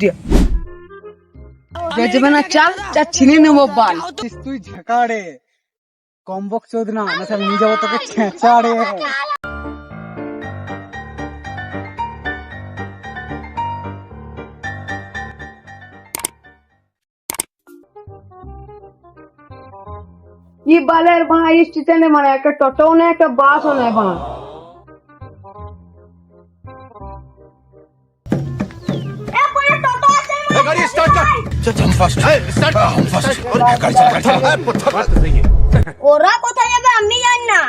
বুদ্ধি বেচবে না চাল চাল ছিনে নেবো বাল। তুই ঝাঁকাড়ে কম্বক চোদ না না নিয়ে যাবো তোকে ছেঁচাড়ে। কি বালের ভাই স্টেশনে মানে একটা টোটো নেই একটা বাসও নেই বাঁ। गाड़ी स्टार्ट कर। चल हम फास्ट है स्टार्ट हम फास्ट गाड़ी चला बात तो सही है। ওরা কোথায় যাবে আমি জানি না,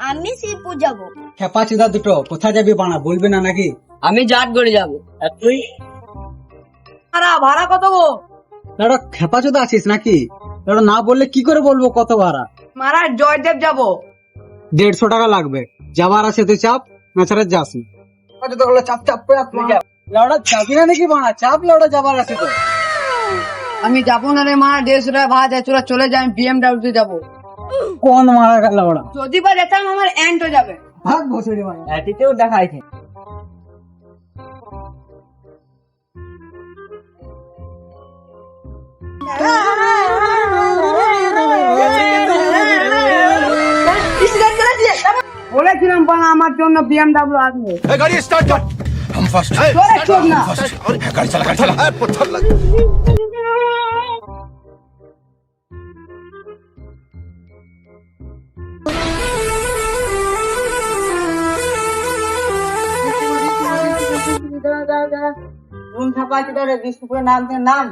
আমি শিবপুর যাবো। খেপা চোদা দুটো কোথায় যাবি বানা বলবি না নাকি? আমি জাট গড়ে যাবো। আর তুই ভাড়া কত গো? দাঁড়া খেপা চোদা আছিস নাকি? দাঁড়া না বললে কি করে বলবো কত ভাড়া? মারা জয়দেব যাবো। 150 টাকা লাগবে। যাবার আছে তুই চাপ না ছাড়া যাস না। চাপ চাপ লাউডা চাবি না নাকি বানা চাপ লাউডা যাবার আছে তো। আমি যাবো না রে মা 150 টাকা ভাড়া যায় তোরা চলে যাই BMW যাবো। কোন মারা গেল লাউডা যদি বা যেতাম আমার এন্ড হয়ে যাবে। ভাগ বসে বানা অ্যাটিটিউড দেখাইছে। বলেছিলাম বানা আমার জন্য BMW আসবে। गाड़ी स्टार्ट कर हम फास्ट है जोरे छोड़ना। और गाड़ी चला पत्थर लग। রুম ছাপা কি রে বিষ্ণুপুরে নাম দে নাম।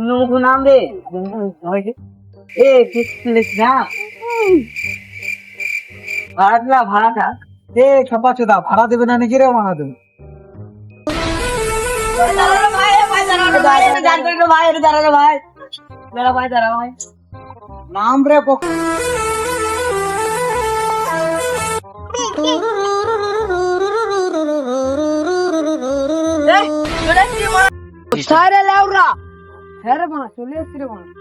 নুকু নাম দে এ কিসলিস না ভাড়াটা এ খেপা চোদা ভাড়া দেবে না নাকি রে মানা তুমি? নাম রে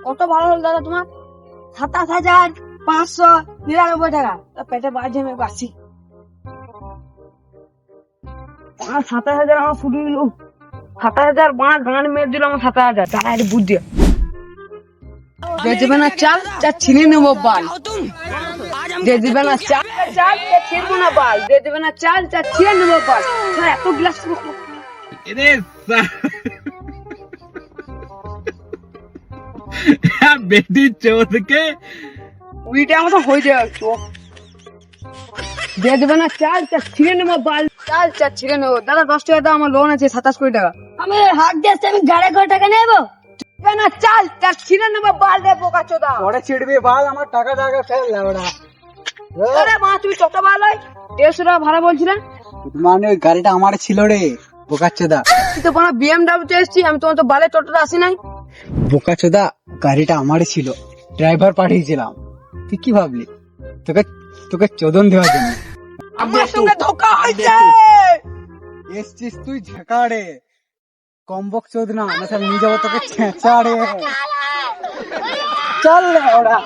কত ভালো হল দাদা তোমার 27,599 টাকা পেটে বাজে আমি বাঁচি। 27,000 আমার ফুটে দিল। 27,000 বাঁ গান মেরে দিল আমার 27,000 তারা একটা বুদ্ধি বেচবে না চাল চাল ছিনে নেবো বাল। দিয়ে দিবে না চাল চাল ছিনবো না বাল। দিয়ে দিবে না চাল চাল ছিনে নেবো বাল। এত গ্লাস বেটি চোদ কে উইটা আমাদের হয়ে যায় একটু। দিয়ে দেবে না চাল চাল ছিঁড়ে নেবো বাল। চাল চাল ছিঁড়ে নেবো দাদা 10 টাকা দাও আমার লোন আছে 27 কোটি টাকা। আমি হাত দিয়ে আসতে আমি 1.5 টাকা নেবো। দেবে না চাল চাল ছিঁড়ে নেবো বাল রে বোকা চোদা। পরে ছিড়বি বাল আমার টাকা জায়গা ফেল লাউডা। আরে মা তুই কত ভালো হয় 150 টাকা ভাড়া বলছিলেন। মানে ওই গাড়িটা আমার ছিল রে বোকাচোদা। তুই তো কোনো BMW তে এসেছি আমি তোমার তো বালে টোটোতে আসি নাই। বোকাচোদা গাড়িটা আমারই ছিল ড্রাইভার পাঠিয়েছিলাম। তুই কি ভাবলি তোকে তোকে চোদন দেওয়ার জন্য? আমার সঙ্গে ধোকা হয়েছে। এসছিস তুই ঝাঁকাড়ে কম্বক চোদ না না নিয়ে যাবো তোকে ছেঁচাড়ে। চল রে ওরা।